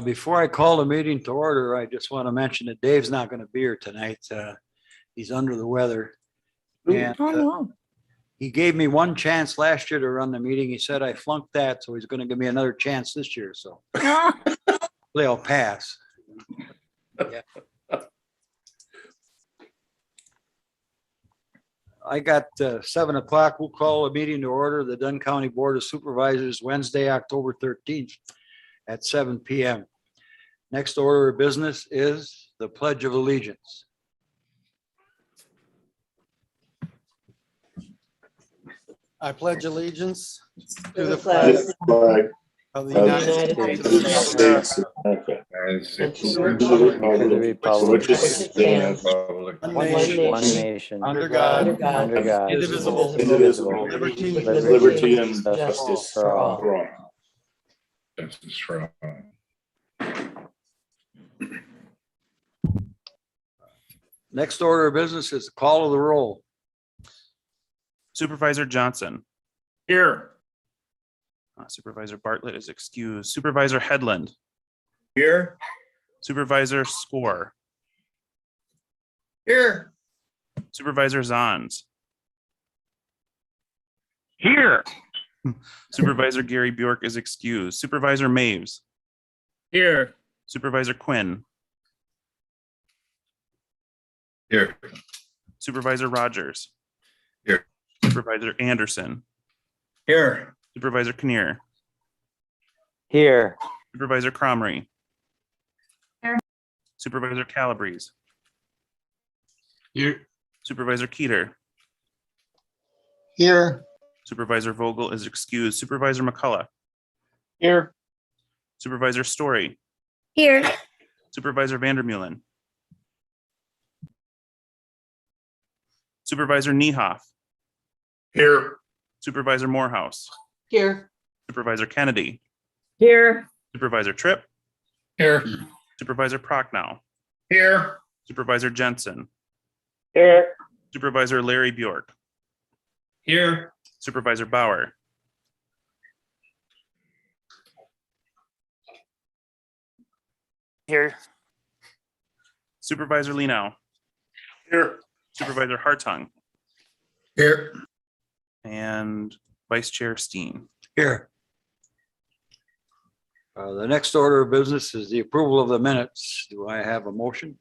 Before I call the meeting to order, I just want to mention that Dave's not going to be here tonight. He's under the weather. And he gave me one chance last year to run the meeting. He said I flunked that, so he's going to give me another chance this year. So hopefully I'll pass. Yeah. I got 7 o'clock. We'll call a meeting to order the Dunn County Board of Supervisors Wednesday, October 13th at 7 p.m. Next order of business is the Pledge of Allegiance. I pledge allegiance to the flag of the United States of America, And to the republic which is stands one one nation, nation, under God, under God, indivisible, indivisible, with liberty liberty and and justice for all. Justice for all. Next order of business is the call of the roll. Supervisor Johnson. Here. Supervisor Bartlett is excused. Supervisor Headland. Here. Supervisor Score. Here. Supervisor Zons. Here. Supervisor Gary Bjork is excused. Supervisor Maves. Here. Supervisor Quinn. Here. Supervisor Rogers. Here. Supervisor Anderson. Here. Supervisor Kinnear. Here, Supervisor Cromry. Here. Supervisor Calabrese. Here. Supervisor Keeter. here, Supervisor Vogel is excused. Supervisor McCullough. Here. Supervisor Story. Here. Supervisor Vandermeulen. Supervisor Niehoff. Here. Supervisor Morehouse. Here. Supervisor Kennedy. Here. Supervisor Tripp. Here. Supervisor Prochnow. Here. Supervisor Jensen. Here. Supervisor Larry Bjork. Here. Supervisor Bauer. here, Supervisor Leno. Here. Supervisor Hartung. Here. And Vice Chair Steen. Here. The next order of business is the approval of the minutes. Do I have a motion?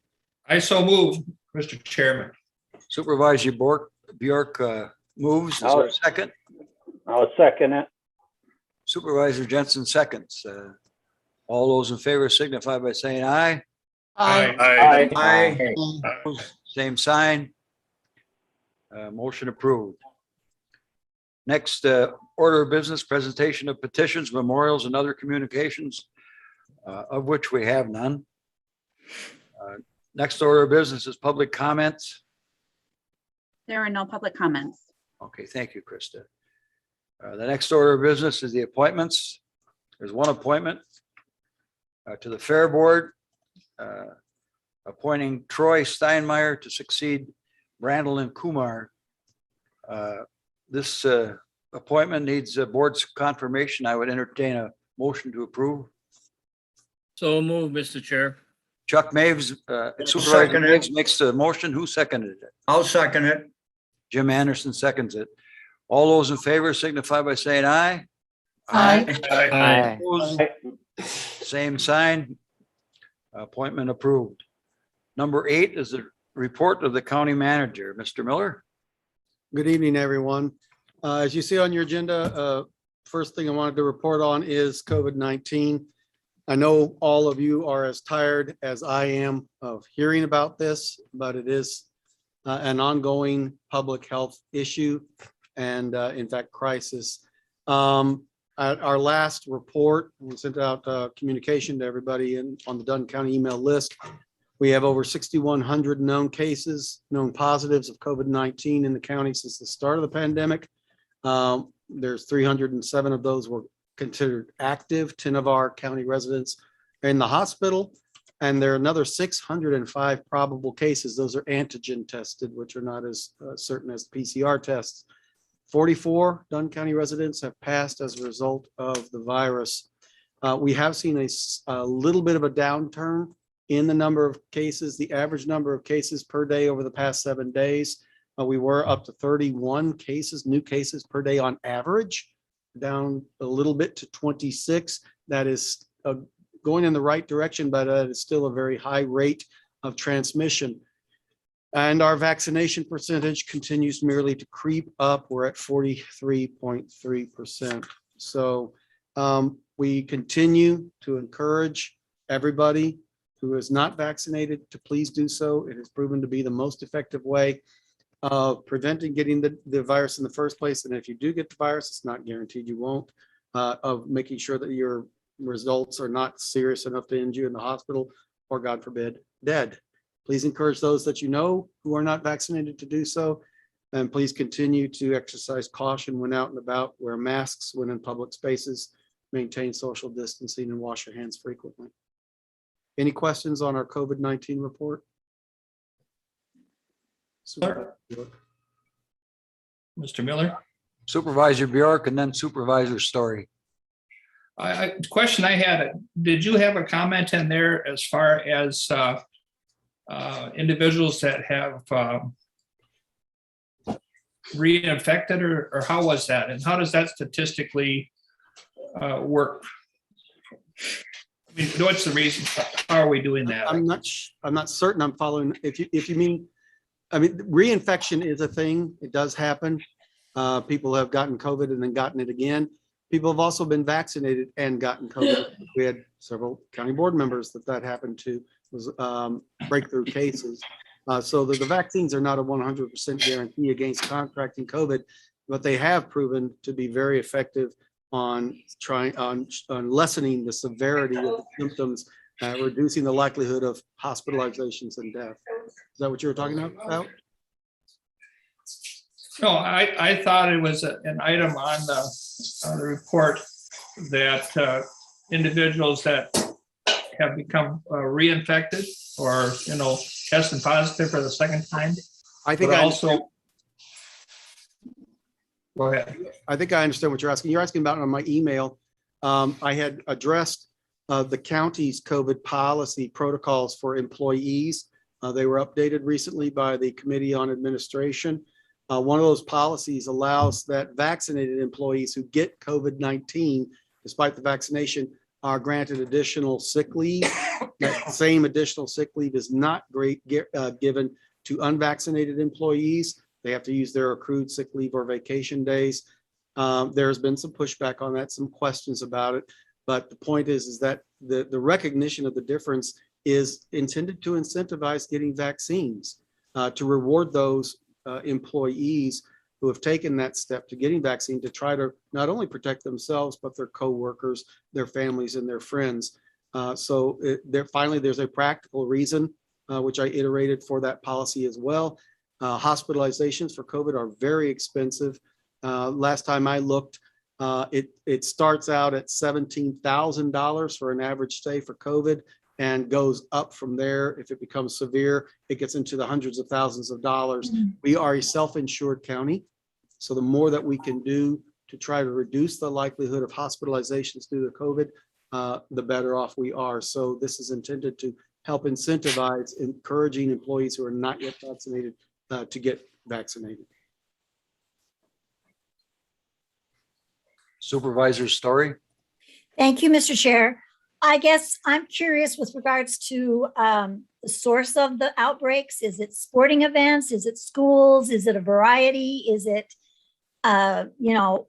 I so move, Mr. Chairman. Supervisor Bjork moves. Is there a second? I'll second it. Supervisor Jensen seconds. All those in favor signify by saying aye. Aye. Aye. Same sign. Motion approved. Next order of business, presentation of petitions, memorials, and other communications, of which we have none. Next order of business is public comments. There are no public comments. Okay, thank you, Krista. The next order of business is the appointments. There's one appointment to the Fair Board, appointing Troy Steinmeier to succeed Brandon Kumar. This appointment needs a board's confirmation. I would entertain a motion to approve. So move, Mr. Chair. Chuck Maves, Supervisor Maves makes the motion. Who seconded it? I'll second it. Jim Anderson seconds it. All those in favor signify by saying aye. Aye. Aye. Opposed? Same sign. Appointment approved. Number 8 is the report of the county manager. Mr. Miller? good evening, everyone. As you see on your agenda, first thing I wanted to report on is COVID-19. I know all of you are as tired as I am of hearing about this, but it is an ongoing public health issue and in fact, crisis. At our last report, we sent out communication to everybody on the Dunn County email list. We have over 6,100 known cases, known positives of COVID-19 in the county since the start of the pandemic. There's 307 of those were considered active. 10 of our county residents are in the hospital, and there are another 605 probable cases. Those are antigen tested, which are not as certain as PCR tests. 44 Dunn County residents have passed as a result of the virus. We have seen a little bit of a downturn in the number of cases, the average number of cases per day over the past 7 days. We were up to 31 cases, new cases per day on average, down a little bit to 26. That is going in the right direction, but it's still a very high rate of transmission. And our vaccination percentage continues merely to creep up. We're at 43.3%. So we continue to encourage everybody who is not vaccinated to please do so. It has proven to be the most effective way of preventing getting the virus in the first place. And if you do get the virus, it's not guaranteed you won't, of making sure that your results are not serious enough to end you in the hospital or, God forbid, dead. Please encourage those that you know who are not vaccinated to do so. And please continue to exercise caution when out and about, wear masks when in public spaces, maintain social distancing, and wash your hands frequently. Any questions on our COVID-19 report? Mr. Miller? Supervisor Bjork and then Supervisor Story. The question I had, did you have a comment in there as far as individuals that have reinfected, or how was that? And how does that statistically work? I mean, what's the reason? How are we doing that? I'm not certain I'm following. If you mean, I mean, reinfection is a thing. It does happen. People have gotten COVID and then gotten it again. People have also been vaccinated and gotten COVID. We had several county board members that happened to, was breakthrough cases. So the vaccines are not a 100% guarantee against contracting COVID, but they have proven to be very effective on lessening the severity of the symptoms, reducing the likelihood of hospitalizations and death. Is that what you were talking about? No, I thought it was an item on the report that individuals that have become reinfected or, tested positive for the second time. I think But I also, go ahead. I think I understand what you're asking. You're asking about on my email. I had addressed the county's COVID policy protocols for employees. They were updated recently by the Committee on Administration. One of those policies allows that vaccinated employees who get COVID-19, despite the vaccination, are granted additional sick leave. That same additional sick leave is not given to unvaccinated employees. They have to use their accrued sick leave or vacation days. There's been some pushback on that, some questions about it. But the point is that the recognition of the difference is intended to incentivize getting vaccines, to reward those employees who have taken that step to getting vaccine, to try to not only protect themselves, but their coworkers, their families, and their friends. So finally, there's a practical reason, which I iterated for that policy as well. Hospitalizations for COVID are very expensive. Last time I looked, it starts out at $17,000 for an average stay for COVID and goes up from there. If it becomes severe, it gets into the hundreds of thousands of dollars. We are a self-insured county. So the more that we can do to try to reduce the likelihood of hospitalizations due to COVID, the better off we are. So this is intended to help incentivize encouraging employees who are not yet vaccinated to get vaccinated. Supervisor Story. Thank you, Mr. Chair. I guess I'm curious with regards to the source of the outbreaks. Is it sporting events? Is it schools? Is it a variety? Is it,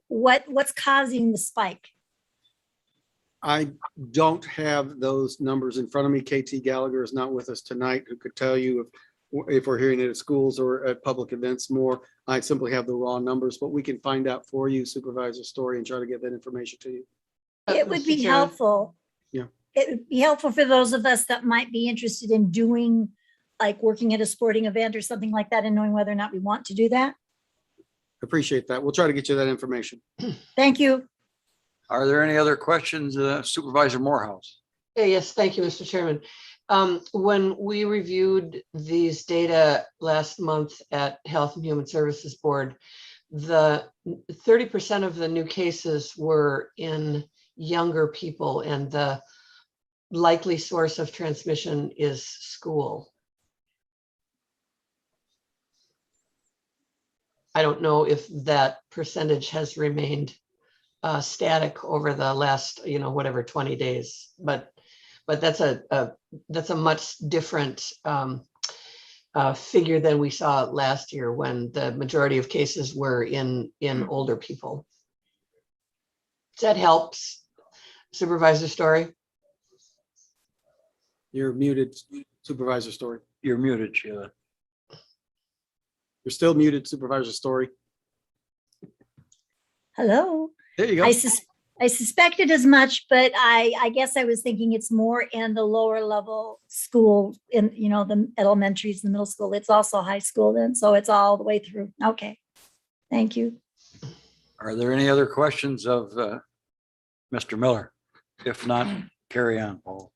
what's causing the spike? I don't have those numbers in front of me. KT Gallagher is not with us tonight, who could tell you if we're hearing it at schools or at public events more. I simply have the raw numbers, but we can find out for you, Supervisor Story, and try to get that information to you. It would be helpful. Yeah. It would be helpful for those of us that might be interested in doing, like working at a sporting event or something like that, and knowing whether or not we want to do that. Appreciate that. We'll try to get you that information. Thank you. Are there any other questions, Supervisor Morehouse? Yes, thank you, Mr. Chairman. When we reviewed these data last month at Health and Human Services Board, the 30% of the new cases were in younger people and the likely source of transmission is school. I don't know if that percentage has remained static over the last, whatever, 20 days, but that's a much different figure than we saw last year when the majority of cases were in older people. That helps. Supervisor Story. You're muted, Supervisor Story. You're muted, Sheila. You're still muted, Supervisor Story. Hello. There you go. I suspected as much, but I guess I was thinking it's more in the lower level school, in, the elementaries, the middle school. It's also high school then, so it's all the way through. Okay. Thank you. Are there any other questions of Mr. Miller? If not, carry on, Paul.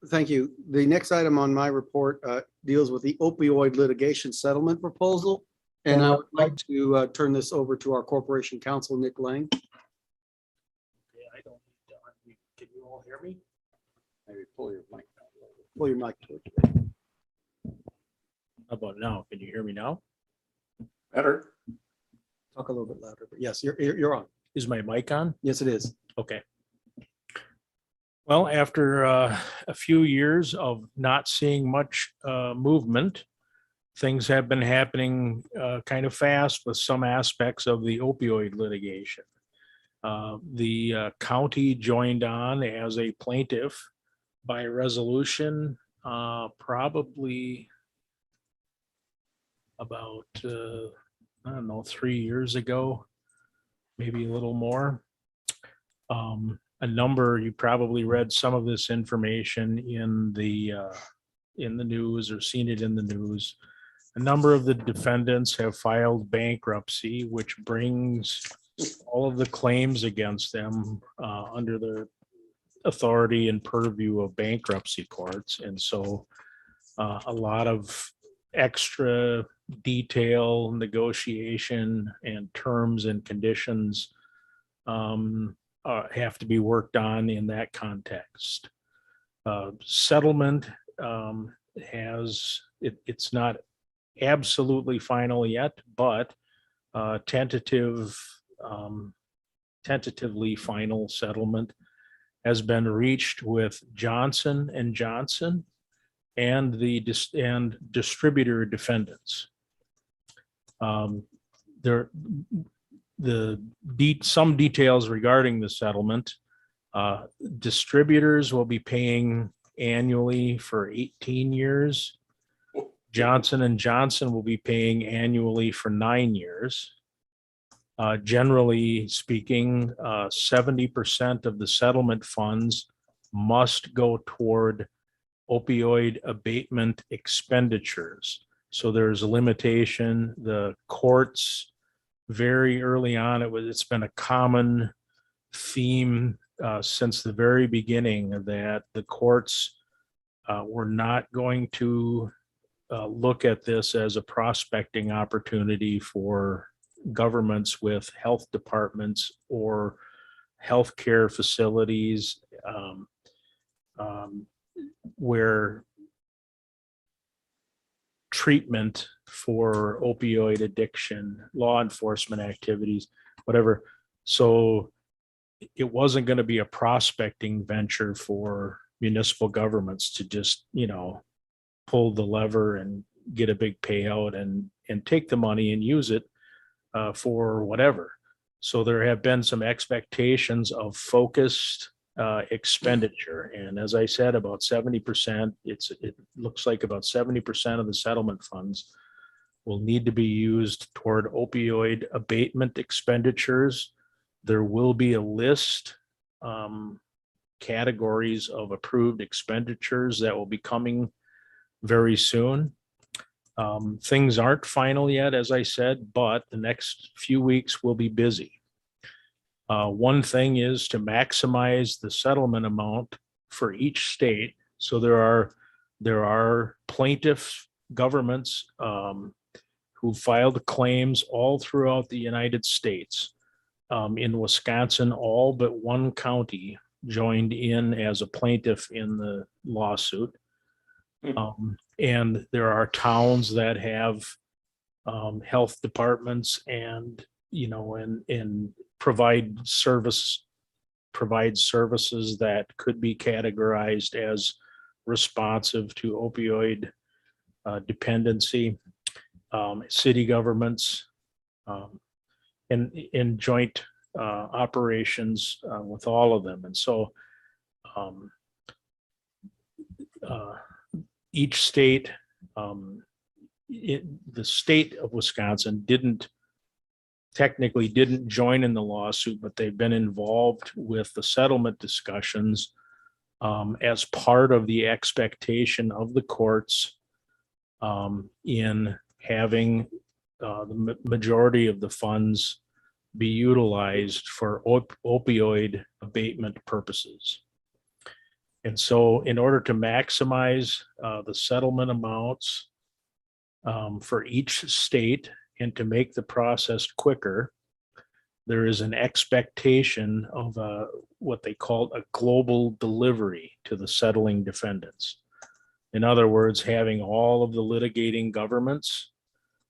Thank you. The next item on my report deals with the opioid litigation settlement proposal. And I would like to turn this over to our corporation counsel, Nick Lang. I don't need to unmute. Can you all hear me? Maybe pull your mic down a little bit. Pull your mic towards you. How about now? Can you hear me now? Better. Talk a little bit louder, but yes, you're on. Is my mic on? Yes, it is. Okay. Well, after a few years of not seeing much movement, things have been happening kind of fast with some aspects of the opioid litigation. The county joined on as a plaintiff by resolution probably about, I don't know, 3 years ago, maybe a little more. You probably read some of this information in the news or seen it in the news. A number of the defendants have filed bankruptcy, which brings all of the claims against them under the authority and purview of bankruptcy courts. And so a lot of extra detail, negotiation, and terms and conditions have to be worked on in that context. Settlement it's not absolutely final yet, but tentatively final settlement has been reached with Johnson and Johnson and and distributor defendants. Some details regarding the settlement. Distributors will be paying annually for 18 years. Johnson and Johnson will be paying annually for 9 years. Generally speaking, 70% of the settlement funds must go toward opioid abatement expenditures. So there's a limitation. The courts, very early on, it's been a common theme since the very beginning that the courts were not going to look at this as a prospecting opportunity for governments with health departments or healthcare facilities where treatment for opioid addiction, law enforcement activities, whatever. So it wasn't going to be a prospecting venture for municipal governments to just, pull the lever and get a big payout and take the money and use it for whatever. So there have been some expectations of focused expenditure. And as I said, about 70%, it looks like about 70% of the settlement funds will need to be used toward opioid abatement expenditures. There will be a list, categories of approved expenditures that will be coming very soon. Things aren't final yet, as I said, but the next few weeks will be busy. One thing is to maximize the settlement amount for each state. So there are plaintiff governments who filed claims all throughout the United States. in Wisconsin, all but one county joined in as a plaintiff in the lawsuit. And there are towns that have health departments and, and provide services that could be categorized as responsive to opioid dependency. City governments in joint operations with all of them. And so each state, the state of Wisconsin technically didn't join in the lawsuit, but they've been involved with the settlement discussions as part of the expectation of the courts in having the majority of the funds be utilized for opioid abatement purposes. And so in order to maximize the settlement amounts for each state and to make the process quicker, there is an expectation of what they call a global delivery to the settling defendants. In other words, having all of the litigating governments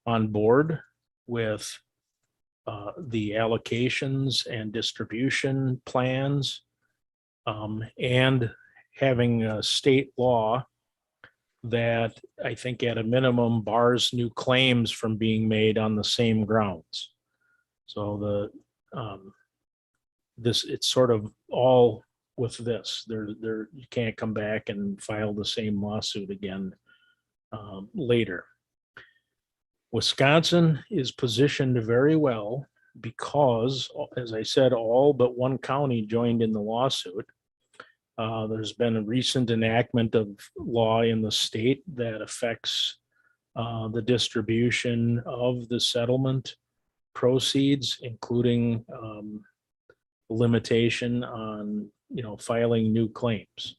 on board with the allocations and distribution plans, and having a state law that I think at a minimum bars new claims from being made on the same grounds. So it's sort of all with this. You can't come back and file the same lawsuit again later. Wisconsin is positioned very well because, as I said, all but one county joined in the lawsuit. There's been a recent enactment of law in the state that affects the distribution of the settlement proceeds, including limitation on filing new claims.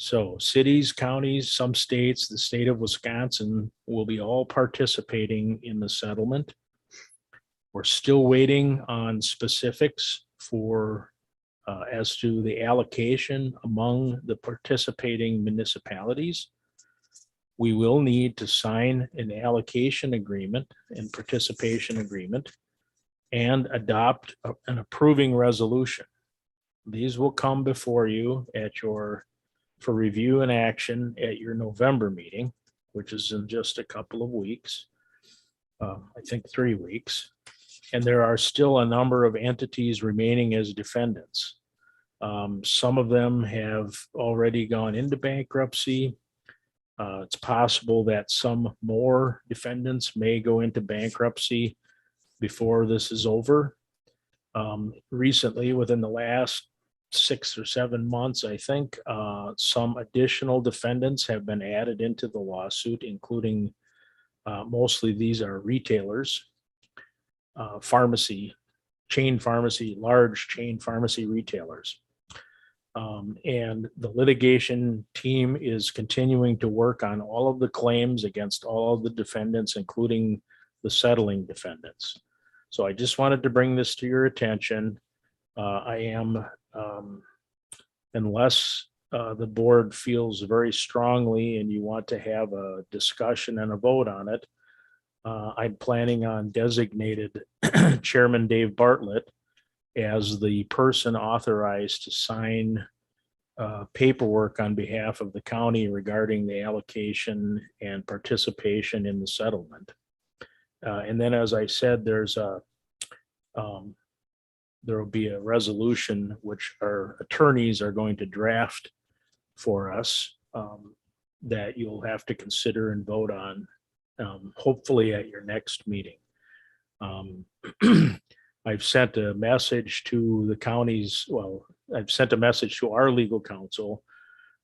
So cities, counties, some states, the state of Wisconsin will be all participating in the settlement. We're still waiting on specifics for as to the allocation among the participating municipalities. We will need to sign an allocation agreement and participation agreement and adopt an approving resolution. These will come before you for review and action at your November meeting, which is in just a couple of weeks, I think 3 weeks. And there are still a number of entities remaining as defendants. Some of them have already gone into bankruptcy. It's possible that some more defendants may go into bankruptcy before this is over. Recently, within the last 6 or 7 months, I think, some additional defendants have been added into the lawsuit, including mostly these are retailers, large chain pharmacy retailers. And the litigation team is continuing to work on all of the claims against all of the defendants, including the settling defendants. So I just wanted to bring this to your attention. Unless the board feels very strongly and you want to have a discussion and a vote on it, I'm planning on designated Chairman Dave Bartlett as the person authorized to sign paperwork on behalf of the county regarding the allocation and participation in the settlement. And then, as I said, there will be a resolution which our attorneys are going to draft for us that you'll have to consider and vote on, hopefully at your next meeting. I've sent a message to the counties. Well, I've sent a message to our legal counsel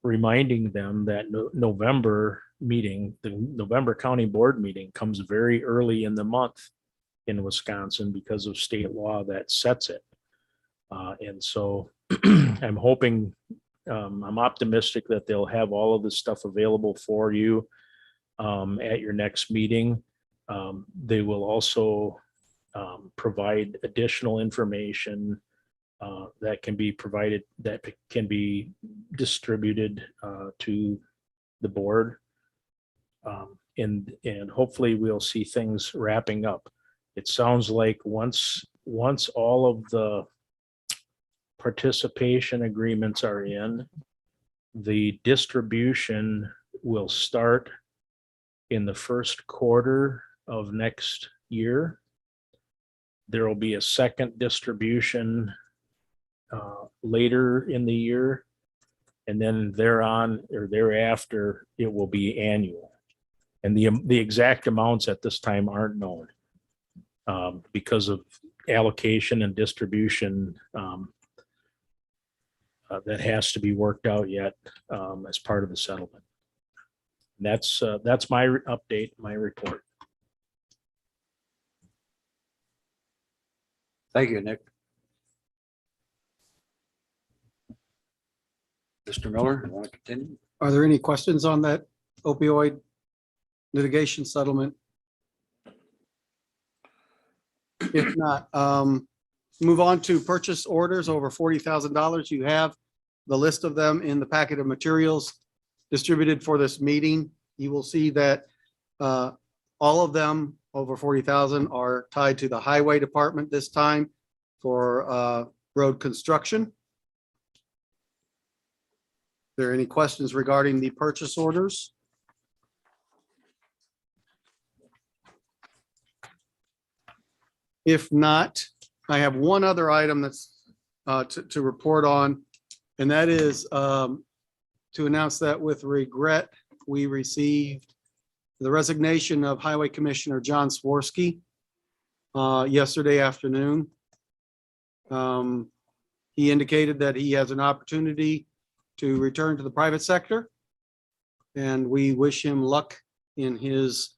reminding them that November meeting, the November County Board meeting, comes very early in the month in Wisconsin because of state law that sets it. And so I'm hoping, I'm optimistic that they'll have all of this stuff available for you at your next meeting. They will also provide additional information that can be provided, that can be distributed to the board. And hopefully we'll see things wrapping up. It sounds like once all of the participation agreements are in, the distribution will start in the first quarter of next year. There will be a second distribution later in the year, and then thereafter, it will be annual. And the exact amounts at this time aren't known because of allocation and distribution that has to be worked out yet as part of the settlement. That's my update, my report. Thank you, Nick. Mr. Miller, you want to continue? Are there any questions on that opioid litigation settlement? If not, move on to purchase orders over $40,000. You have the list of them in the packet of materials distributed for this meeting. You will see that all of them over 40,000 are tied to the highway department this time for road construction. Are there any questions regarding the purchase orders? If not, I have one other item that's to report on, and that is to announce that with regret, we received the resignation of Highway Commissioner John Swirsky yesterday afternoon. He indicated that he has an opportunity to return to the private sector, and we wish him luck in his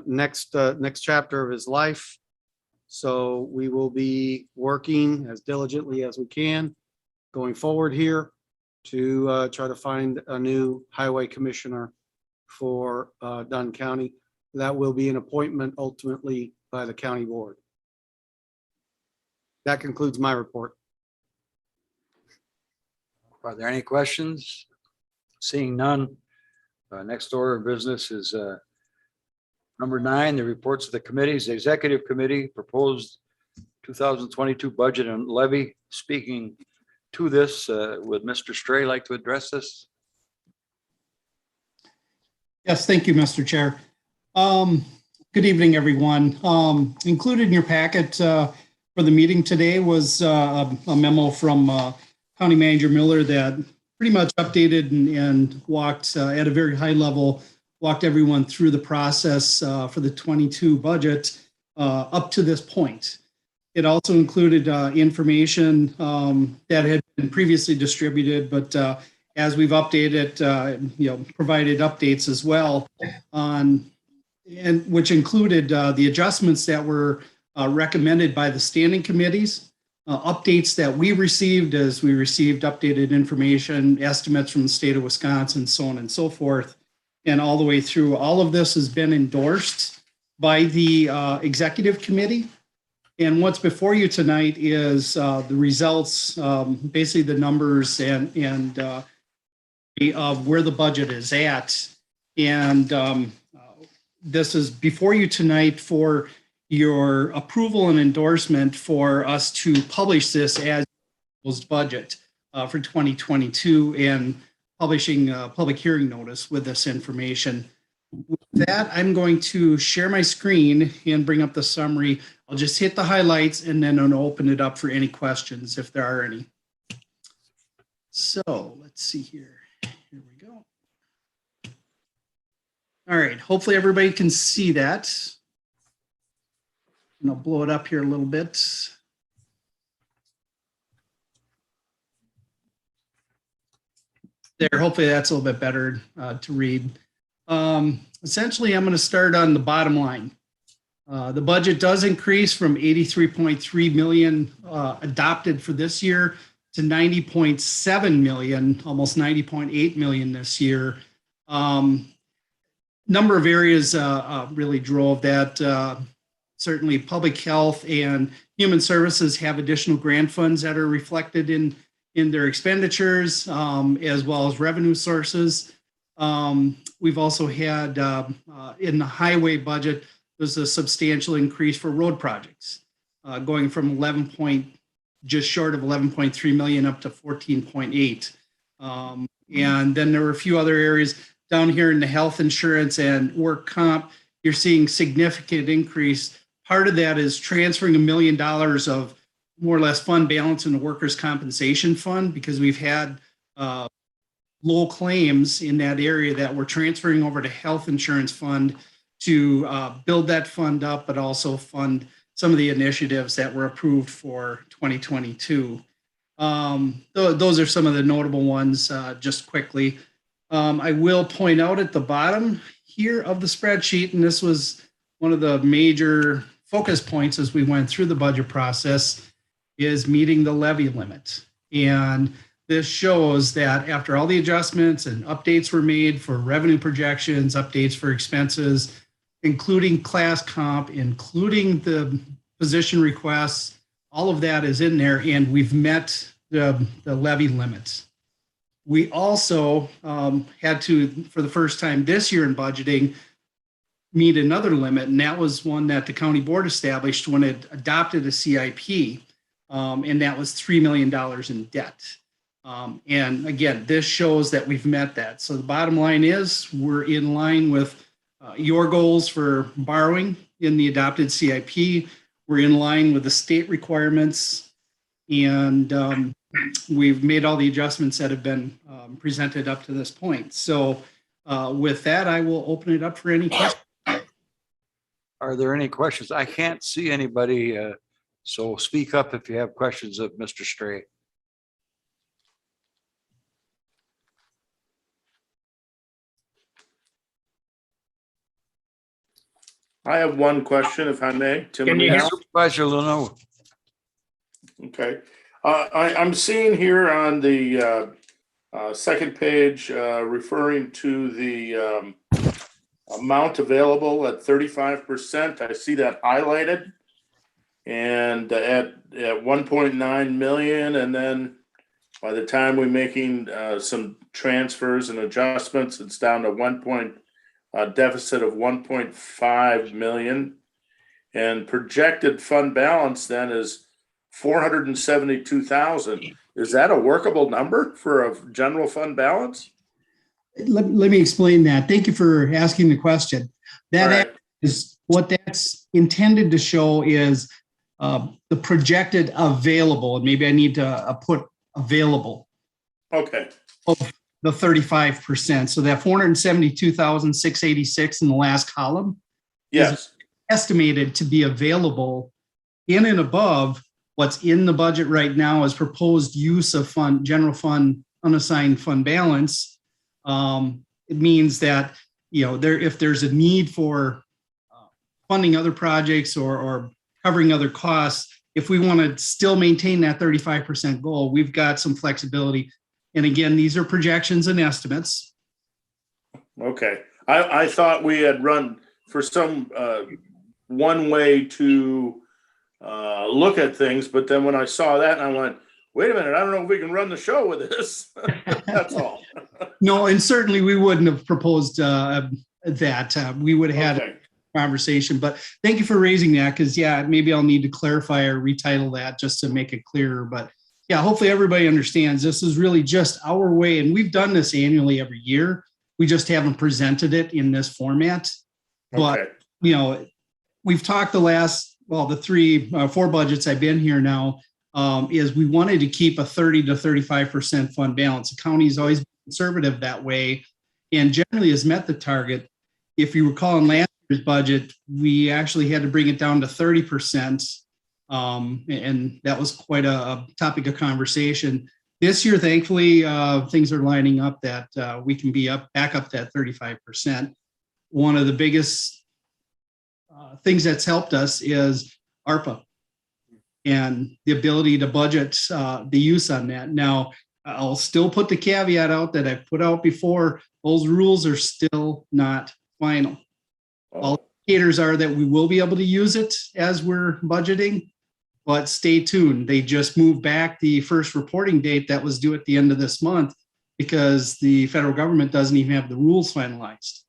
next chapter of his life. So we will be working as diligently as we can going forward here to try to find a new highway commissioner for Dunn County. That will be an appointment ultimately by the county board. That concludes my report. Are there any questions? Seeing none. Next order of business is number 9, the reports of the committees. The Executive Committee proposed 2022 budget and levy. Speaking to this, would Mr. Stray like to address this? Yes, thank you, Mr. Chair. Good evening, everyone. Included in your packet for the meeting today was a memo from County Manager Miller that pretty much updated and walked at a very high level, walked everyone through the process for the 22 budget up to this point. It also included information that had been previously distributed, but as we've updated, provided updates as well on, and which included the adjustments that were recommended by the standing committees, updates that we received as we received updated information, estimates from the state of Wisconsin, so on and so forth. And all the way through, all of this has been endorsed by the executive committee. And what's before you tonight is the results, basically the numbers and of where the budget is at. And this is before you tonight for your approval and endorsement for us to publish this as proposed budget for 2022 and publishing a public hearing notice with this information. With that, I'm going to share my screen and bring up the summary. I'll just hit the highlights and then I'll open it up for any questions if there are any. So let's see here. Here we go. All right, hopefully everybody can see that. And I'll blow it up here a little bit. There, hopefully that's a little bit better to read. Essentially, I'm going to start on the bottom line. The budget does increase from 83.3 million adopted for this year to 90.7 million, almost 90.8 million this year. Number of areas really drove that. certainly public health and human services have additional grant funds that are reflected in their expenditures, as well as revenue sources. We've also had in the highway budget, there's a substantial increase for road projects, going from just short of 11.3 million up to 14.8. And then there were a few other areas down here in the health insurance and work comp. You're seeing significant increase. Part of that is transferring $1 million of more or less fund balance in the workers' compensation fund, because we've had low claims in that area that we're transferring over to health insurance fund to build that fund up, but also fund some of the initiatives that were approved for 2022. Those are some of the notable ones, just quickly. I will point out at the bottom here of the spreadsheet, and this was one of the major focus points as we went through the budget process, is meeting the levy limit. And this shows that after all the adjustments and updates were made for revenue projections, updates for expenses, including class comp, including the position requests, all of that is in there, and we've met the levy limits. We also had to, for the first time this year in budgeting, meet another limit, and that was one that the county board established when it adopted a CIP, and that was $3 million in debt. And again, this shows that we've met that. So the bottom line is we're in line with your goals for borrowing in the adopted CIP. We're in line with the state requirements, and we've made all the adjustments that have been presented up to this point. So with that, I will open it up for any questions. Are there any questions? I can't see anybody, so speak up if you have questions of Mr. Stray. I have one question, if I may. Tim, Can you hear? Supervisor Leno. Okay. I'm seeing here on the second page, referring to the amount available at 35%. I see that highlighted. And at 1.9 million, and then by the time we're making some transfers and adjustments, it's down to deficit of 1.5 million, and projected fund balance then is 472,000. Is that a workable number for a general fund balance? Let me explain that. Thank you for asking the question. That Right. is what that's intended to show is the projected available, and maybe I need to put available Okay. of the 35%. So that 472,686 in the last column Yes. estimated to be available in and above what's in the budget right now as proposed use of fund, general fund, unassigned fund balance. It means that, if there's a need for funding other projects or covering other costs, if we want to still maintain that 35% goal, we've got some flexibility. And again, these are projections and estimates. Okay. I thought we had run for some one way to look at things, but then when I saw that, I went, wait a minute, I don't know if we can run the show with this. That's all. No, and certainly we wouldn't have proposed that. We would have had Okay. a conversation, but thank you for raising that, because maybe I'll need to clarify or retitle that just to make it clearer. But hopefully everybody understands this is really just our way, and we've done this annually every year. We just haven't presented it in this format. But Okay. we've talked the 4 budgets I've been here now, is we wanted to keep a 30 to 35% fund balance. The county's always been conservative that way and generally has met the target. If you recall in last year's budget, we actually had to bring it down to 30%. And that was quite a topic of conversation. This year, thankfully, things are lining up that we can be back up to that 35%. One of the biggest things that's helped us is ARPA and the ability to budget the use on that. Now, I'll still put the caveat out that I've put out before. Those rules are still not final. All indicators are that we will be able to use it as we're budgeting. But stay tuned. They just moved back the first reporting date that was due at the end of this month because the federal government doesn't even have the rules finalized.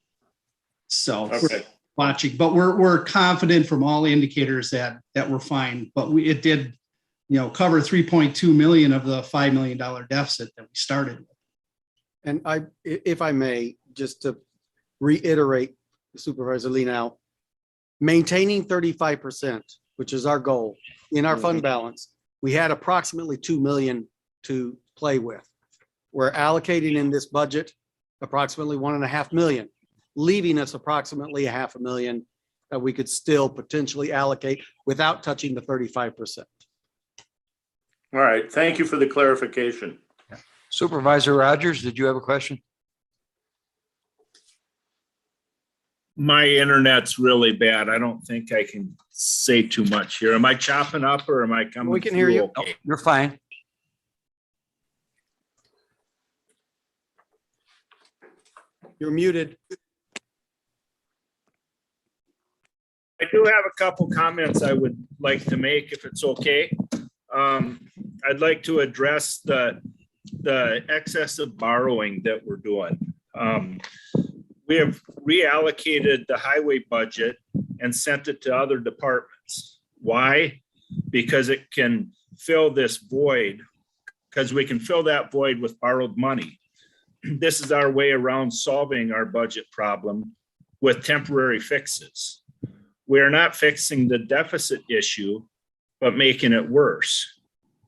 So we're Okay. watching, but we're confident from all indicators that we're fine. But it did, cover 3.2 million of the $5 million deficit that we started with. And if I may, just to reiterate, Supervisor Lee, now, maintaining 35%, which is our goal in our fund balance, we had approximately 2 million to play with. We're allocating in this budget approximately 1.5 million, leaving us approximately 500,000 that we could still potentially allocate without touching the 35%. All right. Thank you for the clarification. Supervisor Rogers, did you have a question? My internet's really bad. I don't think I can say too much here. Am I chopping up or am I coming? We can hear through you. okay? You're fine. You're muted. I do have a couple comments I would like to make if it's okay. I'd like to address the excessive borrowing that we're doing. We have reallocated the highway budget and sent it to other departments. Why? Because it can fill this void, because we can fill that void with borrowed money. This is our way around solving our budget problem with temporary fixes. We are not fixing the deficit issue, but making it worse.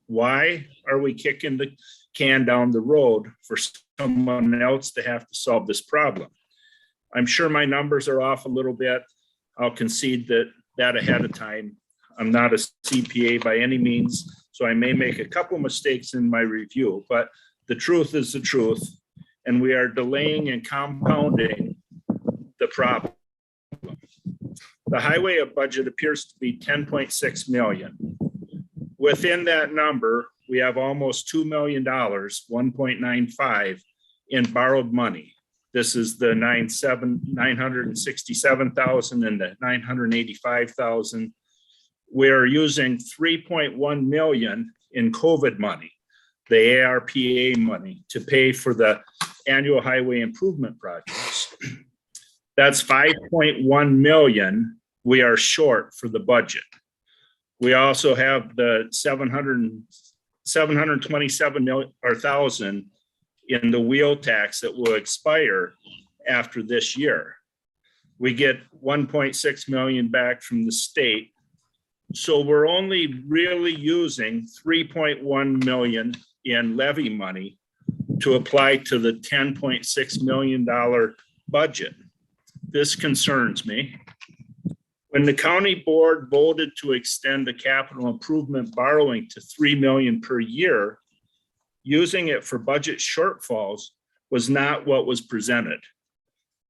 Why are we kicking the can down the road for someone else to have to solve this problem? I'm sure my numbers are off a little bit. I'll concede that ahead of time. I'm not a CPA by any means, so I may make a couple mistakes in my review, but the truth is the truth, and we are delaying and compounding the problem. The highway budget appears to be 10.6 million. Within that number, we have almost $2 million, 1.95 in borrowed money. This is the 967,000 and the 985,000. We're using 3.1 million in COVID money, the ARPA money, to pay for the annual highway improvement projects. That's 5.1 million we are short for the budget. We also have the 727,000 in the wheel tax that will expire after this year. We get 1.6 million back from the state. So we're only really using 3.1 million in levy money to apply to the $10.6 million budget. This concerns me. When the county board voted to extend the capital improvement borrowing to 3 million per year, using it for budget shortfalls was not what was presented.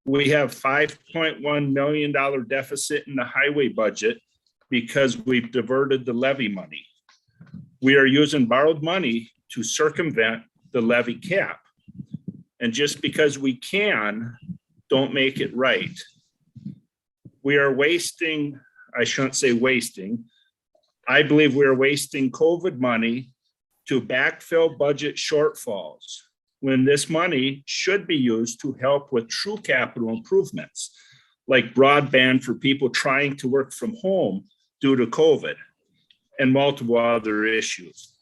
We have $5.1 million deficit in the highway budget because we've diverted the levy money. We are using borrowed money to circumvent the levy cap. And just because we can, don't make it right. We are wasting, I shouldn't say wasting, I believe we are wasting COVID money to backfill budget shortfalls when this money should be used to help with true capital improvements, like broadband for people trying to work from home due to COVID and multiple other issues.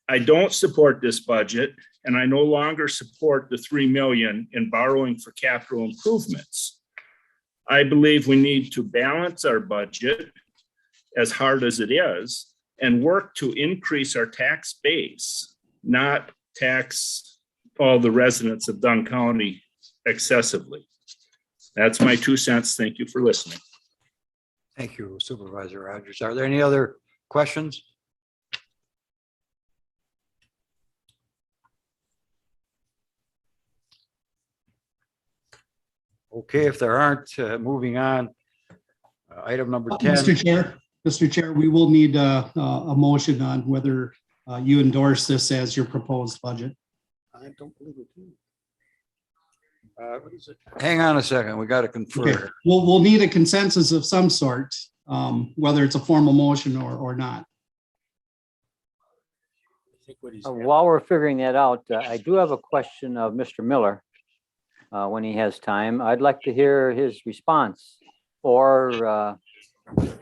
I don't support this budget, and I no longer support the 3 million in borrowing for capital improvements. I believe we need to balance our budget, as hard as it is, and work to increase our tax base, not tax all the residents of Dunn County excessively. That's my 2 cents. Thank you for listening. Thank you, Supervisor Rogers. Are there any other questions? Okay, if there aren't, moving on. Item number 10. Mr. Chair, we will need a motion on whether you endorse this as your proposed budget. I don't believe it. Hang on a second, we got to Okay, confer. we'll need a consensus of some sort, whether it's a formal motion or not. While we're figuring that out, I do have a question of Mr. Miller. When he has time, I'd like to hear his response or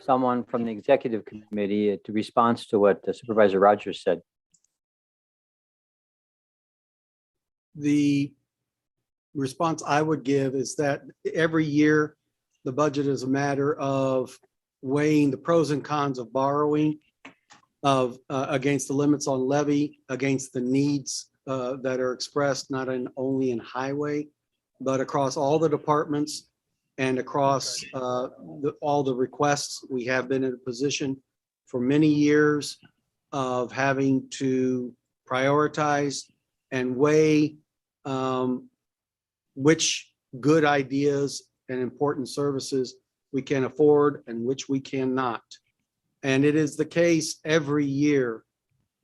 someone from the executive committee to response to what Supervisor Rogers said. The response I would give is that every year, the budget is a matter of weighing the pros and cons of borrowing against the limits on levy, against the needs that are expressed not only in highway, but across all the departments and across all the requests. We have been in a position for many years of having to prioritize and weigh which good ideas and important services we can afford and which we cannot. And it is the case every year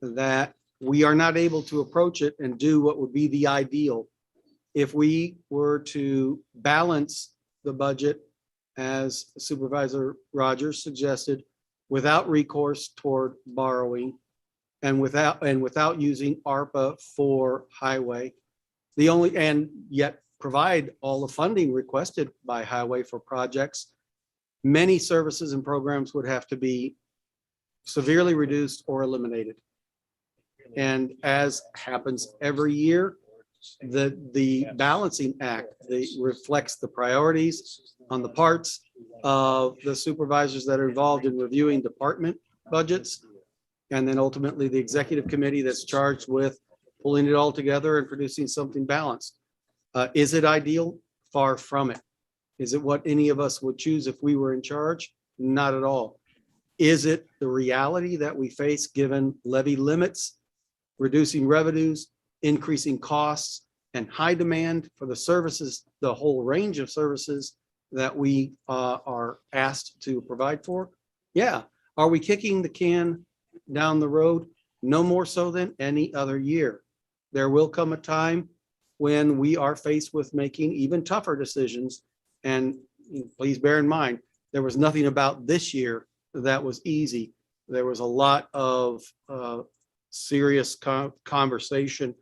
that we are not able to approach it and do what would be the ideal if we were to balance the budget, as Supervisor Rogers suggested, without recourse toward borrowing and without using ARPA for highway. And yet provide all the funding requested by highway for projects. Many services and programs would have to be severely reduced or eliminated. And as happens every year, the balancing act reflects the priorities on the parts of the supervisors that are involved in reviewing department budgets. And then ultimately the executive committee that's charged with pulling it all together and producing something balanced. Is it ideal? Far from it. Is it what any of us would choose if we were in charge? Not at all. Is it the reality that we face given levy limits, reducing revenues, increasing costs, and high demand for the services, the whole range of services that we are asked to provide for? Yeah. Are we kicking the can down the road? No more so than any other year. There will come a time when we are faced with making even tougher decisions. And please bear in mind, there was nothing about this year that was easy. There was a lot of serious conversation,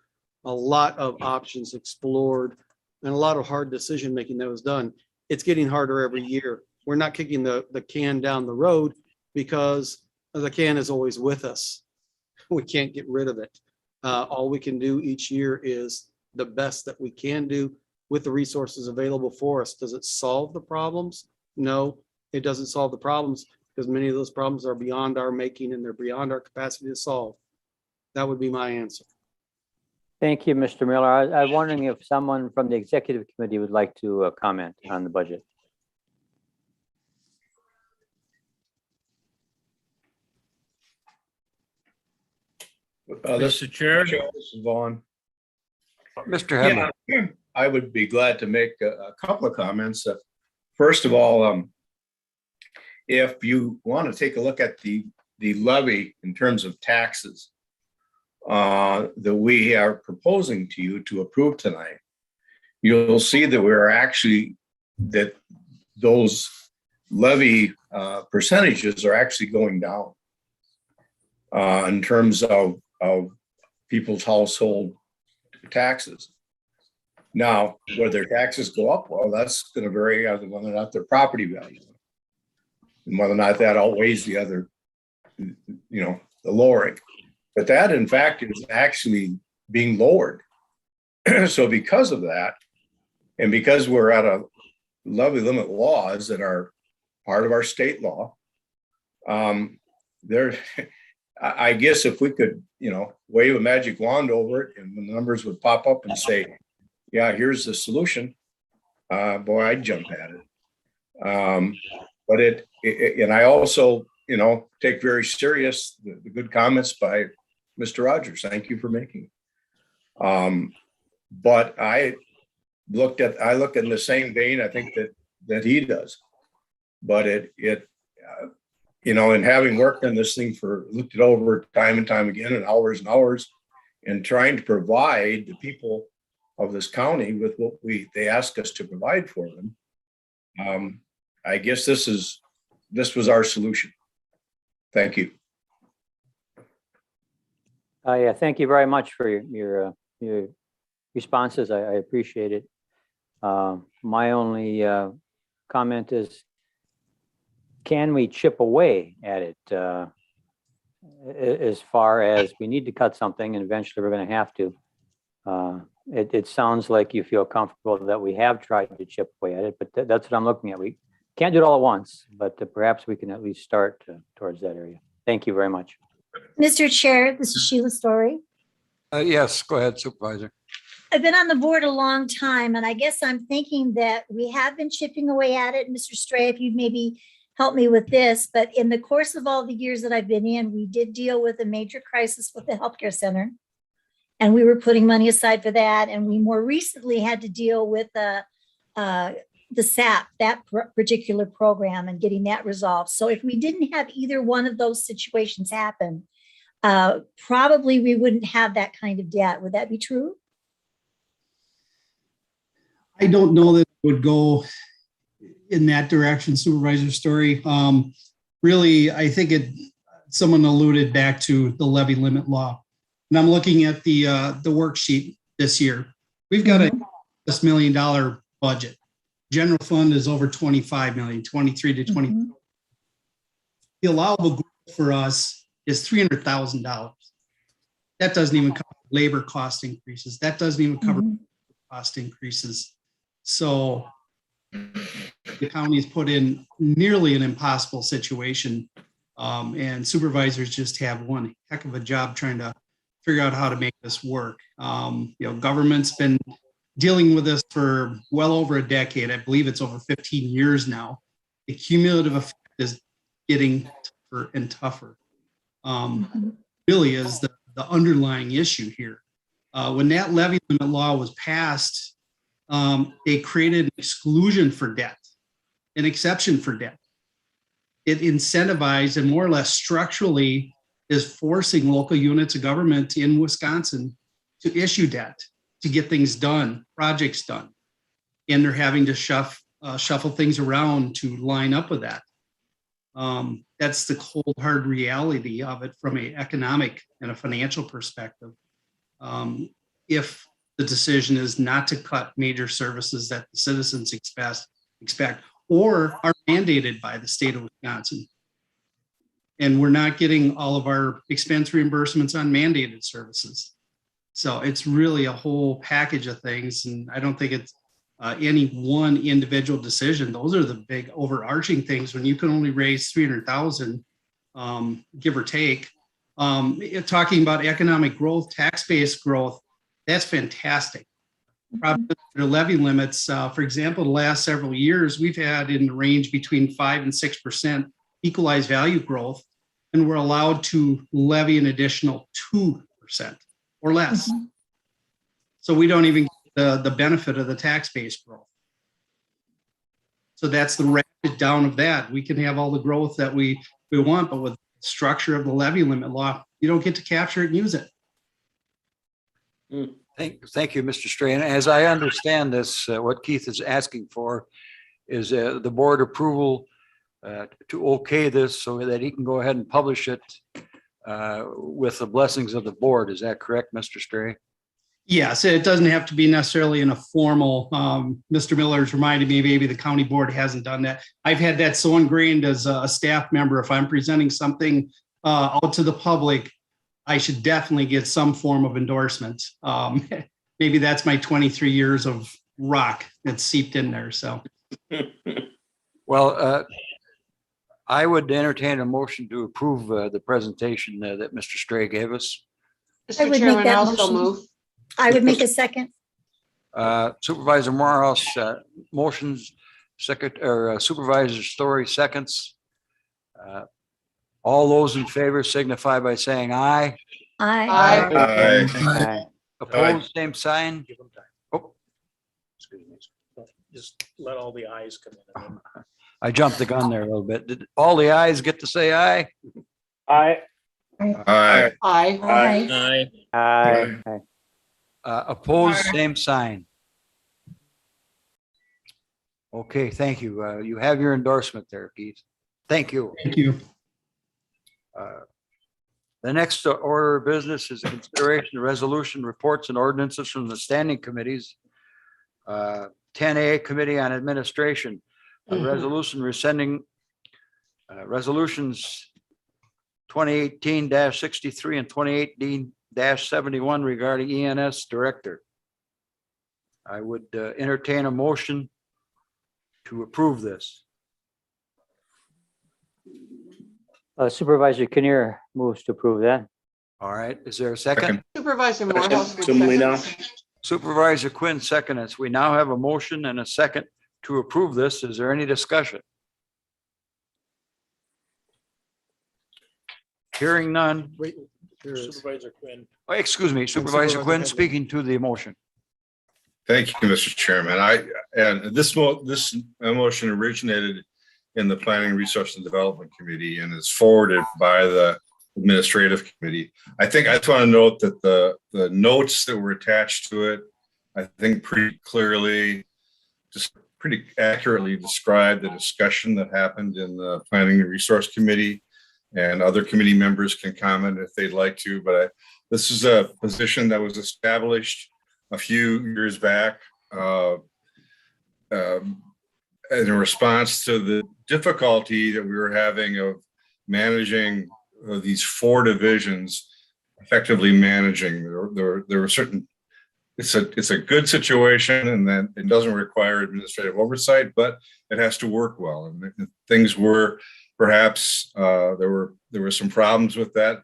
a lot of options explored, and a lot of hard decision making that was done. It's getting harder every year. We're not kicking the can down the road because the can is always with us. We can't get rid of it. All we can do each year is the best that we can do with the resources available for us. Does it solve the problems? No, it doesn't solve the problems because many of those problems are beyond our making and they're beyond our capacity to solve. That would be my answer. Thank you, Mr. Miller. I'm wondering if someone from the executive committee would like to comment on the budget. Mr. Chair. This is Vaughn. Mr. Hedlund. Yeah, I would be glad to make a couple of comments. First of all, if you want to take a look at the levy in terms of taxes that we are proposing to you to approve tonight, you'll see that we're actually, that those levy percentages are actually going down in terms of people's household taxes. Now, whether taxes go up, well, that's going to vary on whether or not their property value, and whether or not that outweighs the other, the lowering. But that, in fact, is actually being lowered. So because of that, and because we're at a levy limit laws that are part of our state law, I guess if we could, wave a magic wand over it and the numbers would pop up and say, yeah, here's the solution, boy, I'd jump at it. But and I also, take very serious the good comments by Mr. Rogers. Thank you for making it. But I look in the same vein, I think that he does. But and having worked on this thing looked it over time and time again and hours and trying to provide the people of this county with what they ask us to provide for them. I guess this was our solution. Thank you. Yeah, thank you very much for your responses. I appreciate it. My only comment is, can we chip away at it? As far as we need to cut something and eventually we're going to have to. It sounds like you feel comfortable that we have tried to chip away at it, but that's what I'm looking at. We can't do it all at once, but perhaps we can at least start towards that area. Thank you very much. Mr. Chair, this is Sheila Story. Yes, go ahead, Supervisor. I've been on the board a long time, and I guess I'm thinking that we have been chipping away at it. Mr. Stray, if you'd maybe help me with this, but in the course of all the years that I've been in, we did deal with a major crisis with the healthcare center. And we were putting money aside for that. And we more recently had to deal with the SAP, that particular program, and getting that resolved. So if we didn't have either one of those situations happen, probably we wouldn't have that kind of debt. Would that be true? I don't know that it would go in that direction, Supervisor Story. Really, I think someone alluded back to the levy limit law. And I'm looking at the worksheet this year. We've got a $6 million budget. General fund is over 25 million, 23 to 20. The allowable growth for us is $300,000. That doesn't even cover labor cost increases. That doesn't even cover cost increases. So the county is put in nearly an impossible situation. And supervisors just have one heck of a job trying to figure out how to make this work. Government's been dealing with this for well over a decade. I believe it's over 15 years now. The cumulative effect is getting tougher and tougher. Really is the underlying issue here. When that levy limit law was passed, they created an exclusion for debt, an exception for debt. It incentivized and more or less structurally is forcing local units of government in Wisconsin to issue debt, to get things done, projects done. And they're having to shuffle things around to line up with that. That's the cold, hard reality of it from an economic and a financial perspective. If the decision is not to cut major services that the citizens expect or are mandated by the state of Wisconsin. And we're not getting all of our expense reimbursements on mandated services. So it's really a whole package of things. And I don't think it's any one individual decision. Those are the big overarching things when you can only raise 300,000, give or take. Talking about economic growth, tax-based growth, that's fantastic. Probably the levy limits, for example, the last several years, we've had in the range between 5 and 6% equalized value growth, and we're allowed to levy an additional 2% or less. So we don't even get the benefit of the tax-based growth. So that's the ratchet down of that. We can have all the growth that we want, but with the structure of the levy limit law, you don't get to capture it and use it. Thank you, Mr. Strain. As I understand this, what Keith is asking for is the board approval to okay this so that he can go ahead and publish it with the blessings of the board. Is that correct, Mr. Stray? Yes, it doesn't have to be necessarily in a formal, Mr. Miller's reminded me maybe the county board hasn't done that. I've had that so ingrained as a staff member. If I'm presenting something out to the public, I should definitely get some form of endorsement. Maybe that's my 23 years of rock that's seeped in there. So, well, I would entertain a motion to approve the presentation that Mr. Stray gave us. I would Mr. make Chairman, that also motion. move. I would make a second. Supervisor Morehouse motions, Supervisor Story seconds. All those in favor signify by saying aye. Aye. Aye. Opposed, same sign. Give them time. Oh, Excuse me. Just let all the ayes come in. and then- I jumped the gun there a little bit. Did all the ayes get to say aye? Aye. Aye. Aye. Aye. Aye. Opposed, same sign. Okay, thank you. You have your endorsement there, Keith. Thank you. Thank you. The next order of business is a consideration of resolution, reports and ordinances from the standing committees. 10A Committee on Administration, a resolution rescinding resolutions 2018-63 and 2018-71 regarding ENS Director. I would entertain a motion to approve this. Supervisor Kinnear moves to approve that. All right, is there a second? Supervisor Morehouse. would Semolina. second. Supervisor Quinn seconds. We now have a motion and a second to approve this. Is there any discussion? Hearing none. Wait, there is. Supervisor Quinn. Oh, excuse me, Supervisor Quinn speaking to the motion. Thank you, Mr. Chairman. This motion originated in the Planning, Resource and Development Committee and is forwarded by the Administrative Committee. I think I just want to note that the notes that were attached to it, I think pretty clearly, just pretty accurately describe the discussion that happened in the Planning and Resource Committee, and other committee members can comment if they'd like to, but this is a position that was established a few years back in response to the difficulty that we were having of managing these 4 divisions, effectively managing. There were certain, it's a good situation and that it doesn't require administrative oversight, but it has to work well. And things were perhaps, there were some problems with that.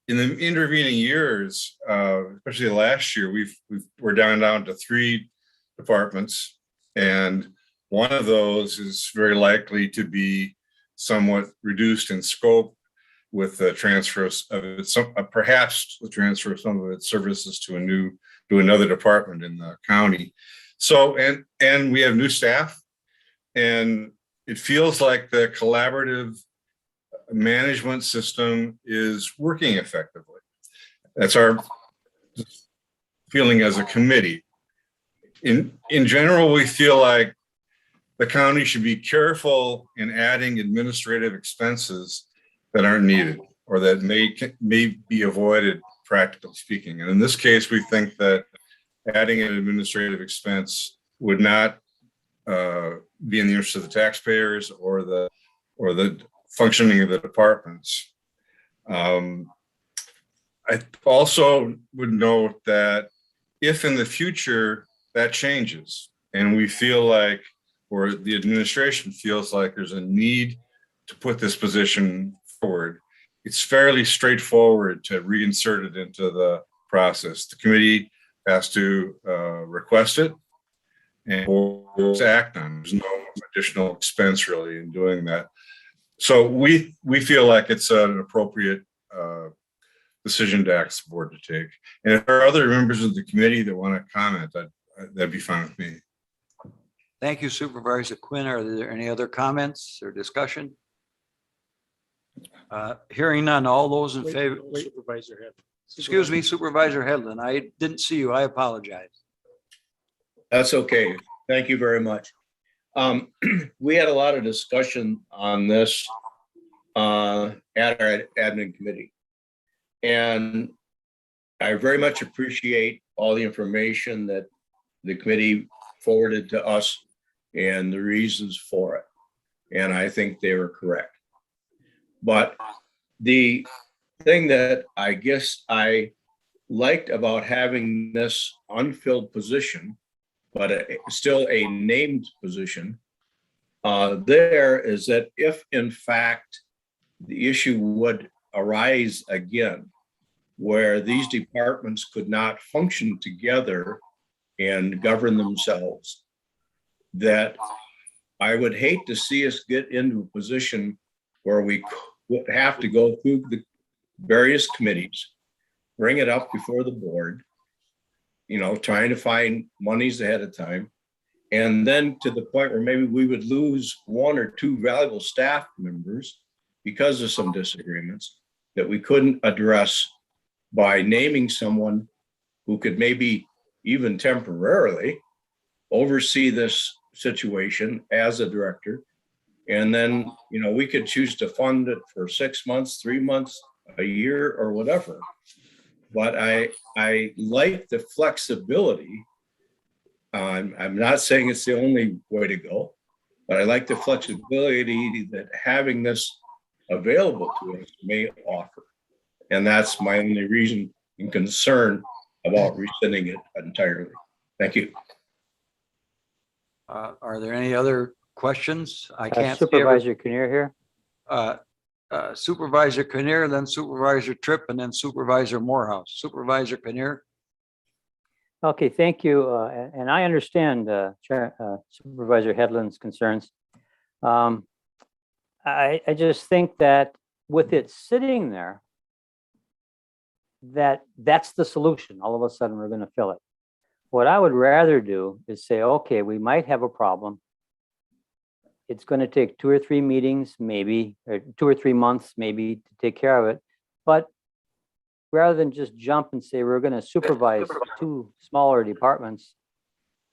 In the intervening years, especially last year, we're down to 3 departments, and one of those is very likely to be somewhat reduced in scope with the transfer of perhaps the transfer of some of its services to another department in the county. So and we have new staff, and it feels like the collaborative management system is working effectively. That's our feeling as a committee. In general, we feel like the county should be careful in adding administrative expenses that aren't needed or that may be avoided, practically speaking. And in this case, we think that adding an administrative expense would not be in the interest of the taxpayers or the functioning of the departments. I also would note that if in the future that changes and we feel like, or the administration feels like there's a need to put this position forward, it's fairly straightforward to reinsert it into the process. The committee has to request it and we'll act on it. There's no additional expense really in doing that. So we feel like it's an appropriate decision to ask the board to take. And if there are other members of the committee that want to comment, that'd be fine with me. Thank you, Supervisor Quinn. Are there any other comments or discussion? Hearing none, all those in favor. Supervisor Head. Excuse me, Supervisor Headland. I didn't see you. I apologize. That's okay. Thank you very much. We had a lot of discussion on this at our admin committee. And I very much appreciate all the information that the committee forwarded to us and the reasons for it. And I think they were correct. But the thing that I guess I liked about having this unfilled position, but still a named position, there is that if in fact the issue would arise again, where these departments could not function together and govern themselves, that I would hate to see us get into a position where we would have to go through the various committees, bring it up before the board, trying to find monies ahead of time. And then to the point where maybe we would lose 1 or 2 valuable staff members because of some disagreements that we couldn't address by naming someone who could maybe even temporarily oversee this situation as a director. And then, we could choose to fund it for 6 months, 3 months, a year, or whatever. But I like the flexibility. I'm not saying it's the only way to go, but I like the flexibility that having this available to us may offer. And that's my only reason and concern about rescinding it entirely. Thank you. Are there any other questions? I can't see Supervisor Kinnear here. Supervisor Kinnear, then Supervisor Tripp, and then Supervisor Morehouse. Supervisor Kinnear. Okay, thank you. And I understand Supervisor Headland's concerns. I just think that with it sitting there, that's the solution. All of a sudden, we're going to fill it. What I would rather do is say, okay, we might have a problem. It's going to take 2 or 3 meetings, maybe, or 2 or 3 months, maybe, to take care of it. But rather than just jump and say we're going to supervise 2 smaller departments,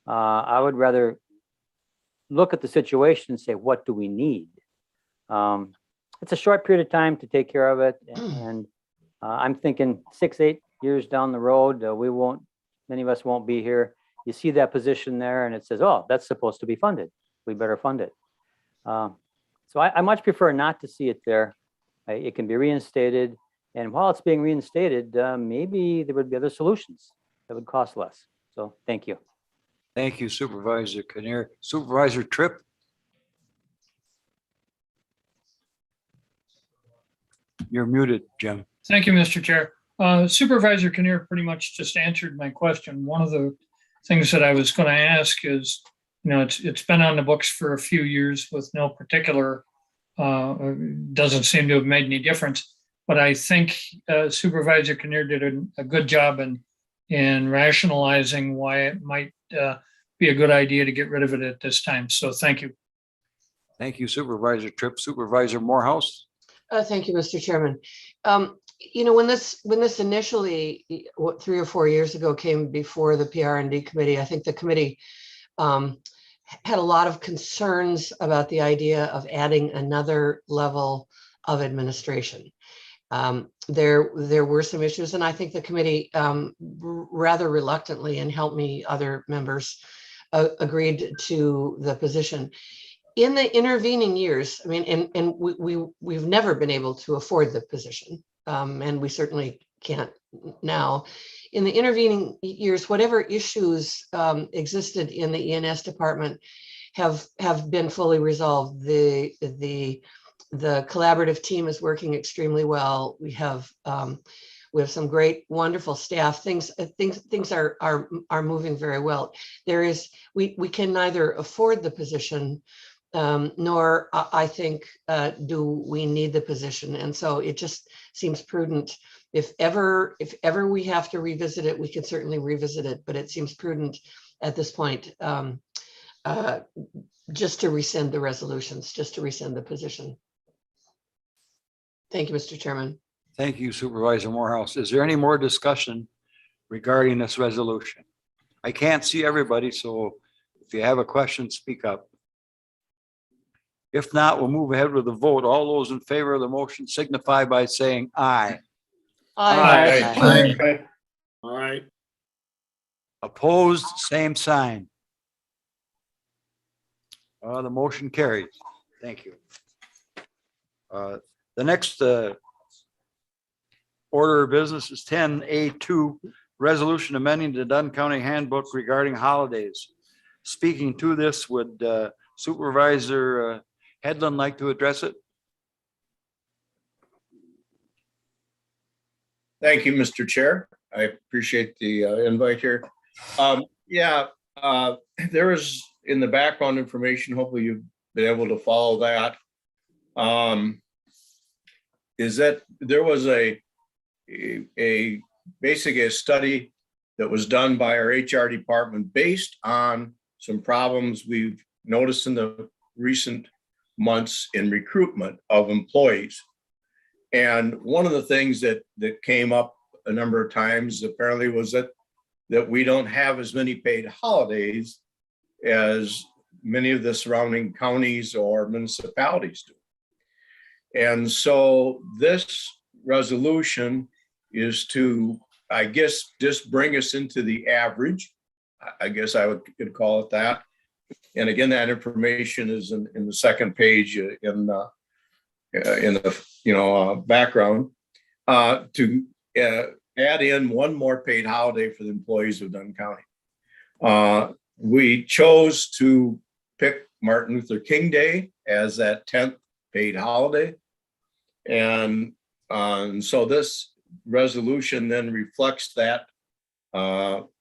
I would rather look at the situation and say, what do we need? It's a short period of time to take care of it. And I'm thinking 6, 8 years down the road, many of us won't be here. You see that position there and it says, oh, that's supposed to be funded. We better fund it. So I much prefer not to see it there. It can be reinstated. And while it's being reinstated, maybe there would be other solutions that would cost less. So thank you. Thank you, Supervisor Kinnear. Supervisor Tripp. You're muted, Jim. Thank you, Mr. Chair. Supervisor Kinnear pretty much just answered my question. One of the things that I was going to ask is, it's been on the books for a few years with no particular, doesn't seem to have made any difference. But I think Supervisor Kinnear did a good job in rationalizing why it might be a good idea to get rid of it at this time. So thank you. Thank you, Supervisor Tripp. Supervisor Morehouse. Thank you, Mr. Chairman. When this initially, 3 or 4 years ago, came before the PR&D committee, I think the committee had a lot of concerns about the idea of adding another level of administration. There were some issues, and I think the committee rather reluctantly, and helped me, other members agreed to the position. In the intervening years, and we've never been able to afford the position, and we certainly can't now. In the intervening years, whatever issues existed in the E&S department have been fully resolved. The collaborative team is working extremely well. We have some great, wonderful staff. Things are moving very well. We can neither afford the position, nor I think do we need the position. And so it just seems prudent. If ever we have to revisit it, we can certainly revisit it, but it seems prudent at this point just to rescind the resolutions, just to rescind the position. Thank you, Mr. Chairman. Thank you, Supervisor Morehouse. Is there any more discussion regarding this resolution? I can't see everybody, so if you have a question, speak up. If not, we'll move ahead with the vote. All those in favor of the motion signify by saying aye. Aye. Aye. Opposed, same sign. The motion carries. Thank you. The next order of business is 10A2, resolution amending the Dunn County Handbook regarding holidays. Speaking to this, would Supervisor Headland like to address it? Thank you, Mr. Chair. I appreciate the invite here. There is in the background information, hopefully you've been able to follow that. Is that there was basically a study that was done by our HR department based on some problems we've noticed in the recent months in recruitment of employees. And one of the things that came up a number of times apparently was that that we don't have as many paid holidays as many of the surrounding counties or municipalities do. And so this resolution is to, I guess, just bring us into the average. I guess I could call it that. And again, that information is in the second page in the background, to add in one more paid holiday for the employees of Dunn County. We chose to pick Martin Luther King Day as that 10th paid holiday. And so this resolution then reflects that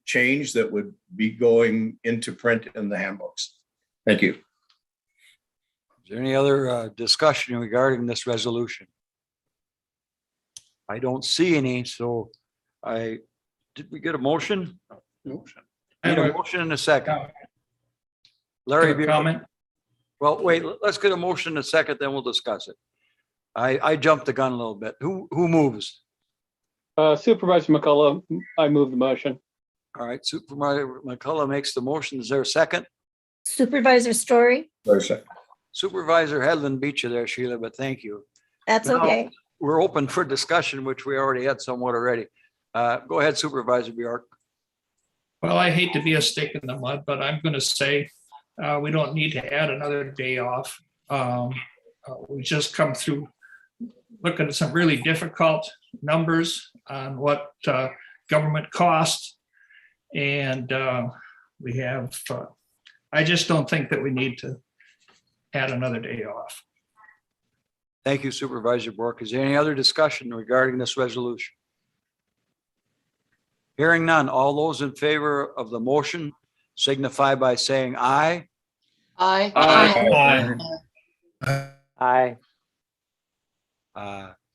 change that would be going into print in the handbooks. Thank you. Is there any other discussion regarding this resolution? I don't see any, so did we get a motion? Motion. Need a motion in a second. Larry, be- Comment? well, wait, let's get a motion in a second, then we'll discuss it. I jumped the gun a little bit. Who moves? Supervisor McCullough, I move the motion. All right, Supervisor McCullough makes the motion. Is there a second? Supervisor Story, Supervisor Headland beat you there, Sheila, but thank you. that's Now, okay. We're open for discussion, which we already had somewhat already. Go ahead, Supervisor Bjork. Well, I hate to be a stick in the mud, but I'm going to say we don't need to add another day off. We just come through looking at some really difficult numbers on what government costs. And we have, I just don't think that we need to add another day off. Thank you, Supervisor Bork. Is there any other discussion regarding this resolution? Hearing none, all those in favor of the motion signify by saying aye. Aye. Aye.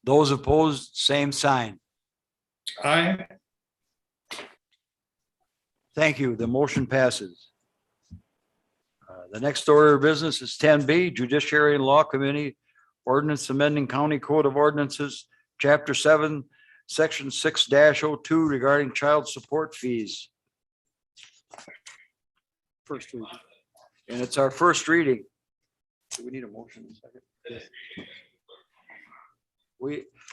Those opposed, same sign. Aye. Thank you. The motion passes. The next order of business is 10B, Judiciary and Law Committee, Ordinance Amending County Code of Ordinances, Chapter 7, Section 6-02 regarding child support fees. First reading. And it's our first reading. Do we need a motion in a second?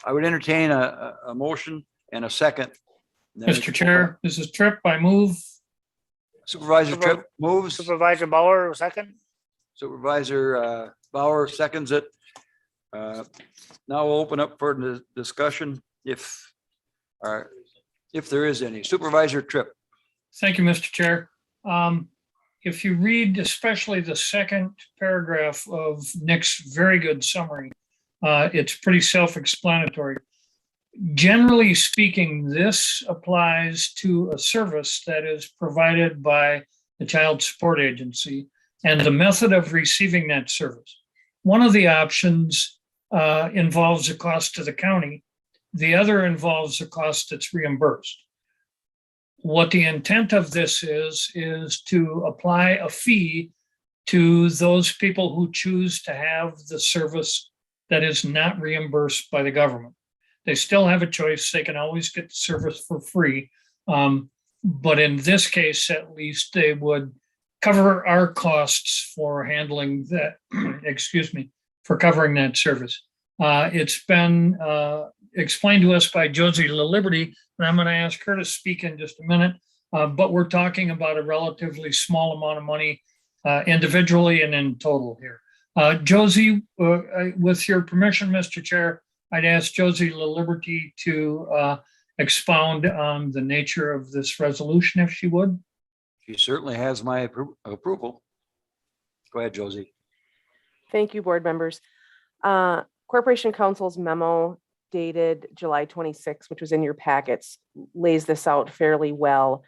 I would entertain a motion and a second. Mr. Chair, this is Tripp. I move. Supervisor Tripp moves. Supervisor Bauer, second. Supervisor Bauer seconds it. Now we'll open up for the discussion if there is any. Supervisor Tripp. Thank you, Mr. Chair. If you read especially the second paragraph of Nick's very good summary, it's pretty self-explanatory. Generally speaking, this applies to a service that is provided by the Child Support Agency and the method of receiving that service. One of the options involves a cost to the county. The other involves a cost that's reimbursed. What the intent of this is to apply a fee to those people who choose to have the service that is not reimbursed by the government. They still have a choice. They can always get the service for free. But in this case, at least they would cover our costs for handling that, for covering that service. It's been explained to us by Josie LaLiberty, and I'm going to ask her to speak in just a minute. But we're talking about a relatively small amount of money individually and in total here. Josie, with your permission, Mr. Chair, I'd ask Josie LaLiberty to expound on the nature of this resolution, if she would. She certainly has my approval. Go ahead, Josie. Thank you, board members. Corporation Council's memo dated July 26, which was in your packets, lays this out fairly well.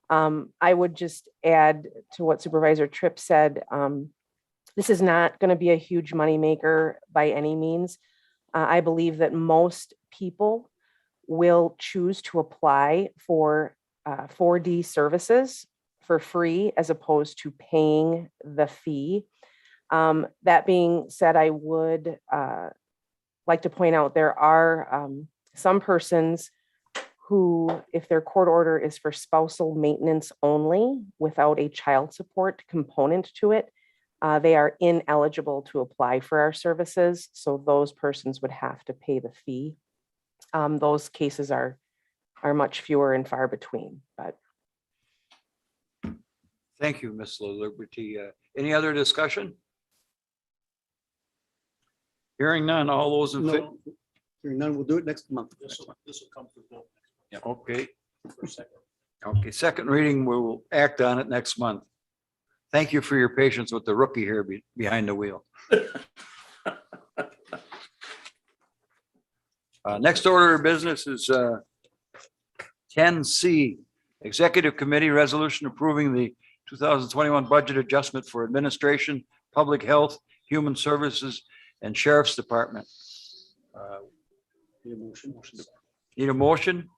I would just add to what Supervisor Tripp said. This is not going to be a huge moneymaker by any means. I believe that most people will choose to apply for 4D services for free as opposed to paying the fee. That being said, I would like to point out there are some persons who, if their court order is for spousal maintenance only without a child support component to it, they are ineligible to apply for our services. So those persons would have to pay the fee. Those cases are much fewer and far between, but Thank you, Ms. Liberty. Any other discussion? Hearing none, all those in favor? No, hearing none, we'll do it next month. This will come for vote. Okay, For a second. okay, second reading, we will act on it next month. Thank you for your patience with the rookie here behind the wheel. Next order of business is 10C, Executive Committee Resolution approving the 2021 budget adjustment for administration, public health, human services, and sheriff's department. Need a motion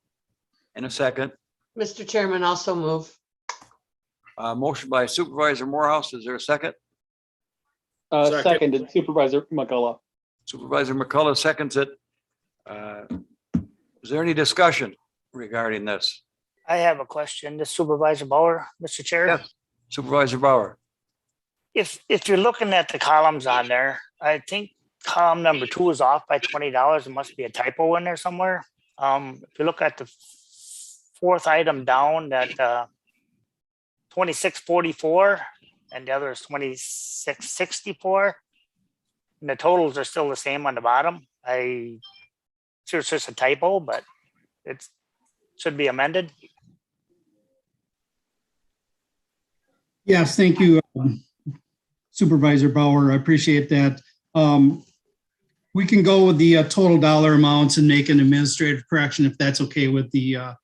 and a second. Mr. Chairman, also move. Motion by Supervisor Morehouse. Is there a second? Seconded, Supervisor McCullough. Supervisor McCullough seconds it. Is there any discussion regarding this? I have a question to Supervisor Bauer, Mr. Chair. Yes. Supervisor Bauer. If you're looking at the columns on there, I think column number 2 is off by $20. It must be a typo in there somewhere. If you look at the fourth item down, that 2644 and the other is 2664. And the totals are still the same on the bottom. I sure it's just a typo, but it should be amended. Yes, thank you, Supervisor Bauer. I appreciate that. We can go with the total dollar amounts and make an administrative correction if that's okay with the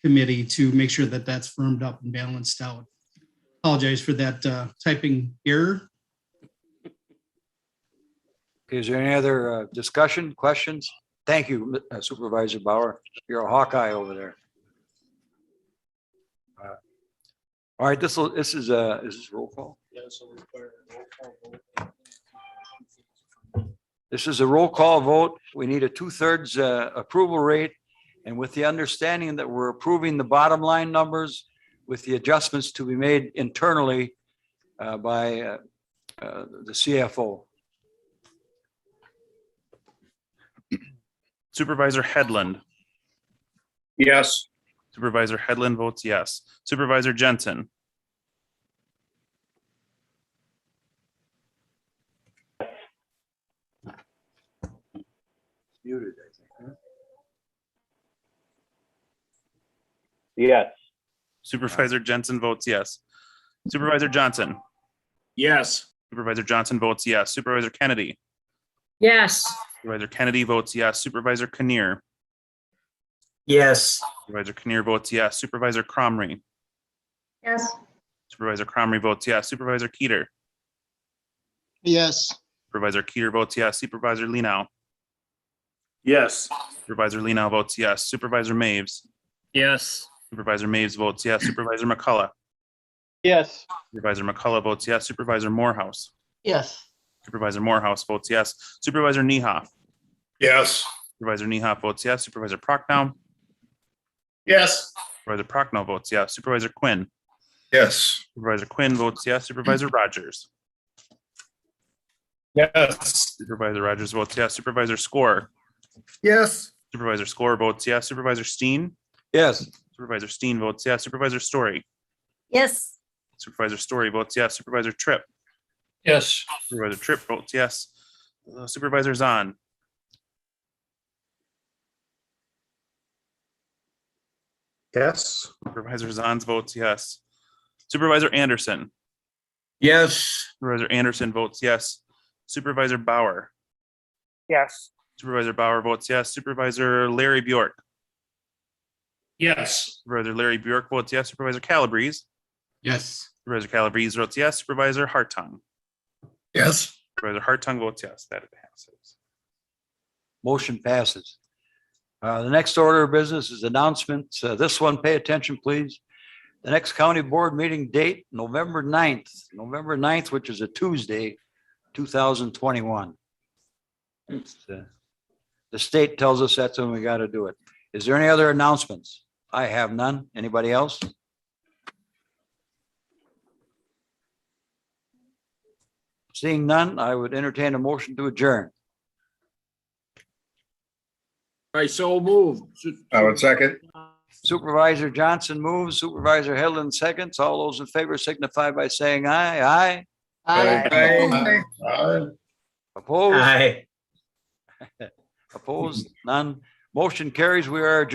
committee to make sure that that's firmed up and balanced out. Apologize for that typing error. Okay, is there any other discussion, questions? Thank you, Supervisor Bauer. You're a Hawkeye over there. All right, this is roll call? This is a roll call vote. We need a 2/3 approval rate. And with the understanding that we're approving the bottom line numbers with the adjustments to be made internally by the CFO. Supervisor Headland. Yes. Supervisor Headland votes yes. Supervisor Jensen. Muted, I think. Huh? Yes. Supervisor Jensen votes yes. Supervisor Johnson. Yes. Supervisor Johnson votes yes. Supervisor Kennedy. Yes. Supervisor Kennedy votes yes. Supervisor Kinnear. Yes. Supervisor Kinnear votes yes. Supervisor Cromry. Yes. Supervisor Cromry votes yes. Supervisor Keeter. Yes. Supervisor Keeter votes yes. Supervisor Lenow. Yes. Supervisor Lenow votes yes. Supervisor Maves. Yes. Supervisor Maves votes yes. Supervisor McCullough. Yes. Supervisor McCullough votes yes. Supervisor Morehouse. Yes. Supervisor Morehouse votes yes. Supervisor Niehoff. Yes. Supervisor Niehoff votes yes. Supervisor Prochnow. Yes. Supervisor Prochnow votes yes. Supervisor Quinn. Yes. Supervisor Quinn votes yes. Supervisor Rogers. Yes. Supervisor Rogers votes yes. Supervisor Score. Yes. Supervisor Score votes yes. Supervisor Steen. Yes. Supervisor Steen votes yes. Supervisor Story. Yes. Supervisor Story votes yes. Supervisor Tripp. Yes. Supervisor Tripp votes yes. Supervisor Zahn. Yes. Supervisor Zahn votes yes. Supervisor Anderson. Yes. Supervisor Anderson votes yes. Supervisor Bauer. Yes. Supervisor Bauer votes yes. Supervisor Larry Bjork. Yes. Supervisor Larry Bjork votes yes. Supervisor Calabrese. Yes. Supervisor Calabrese votes yes. Supervisor Hartung. Yes. Supervisor Hartung votes yes. That passes. Motion passes. The next order of business is announcements. This one, pay attention, please. The next county board meeting date, November 9th, which is a Tuesday, 2021. The state tells us that's when we got to do it. Is there any other announcements? I have none. Anybody else? Seeing none, I would entertain a motion to adjourn. I so move. I would second. Supervisor Johnson moves, Supervisor Helen seconds. All those in favor signify by saying aye. Aye. Aye. Opposed? Aye. Opposed? None. Motion carries. We are adjourned.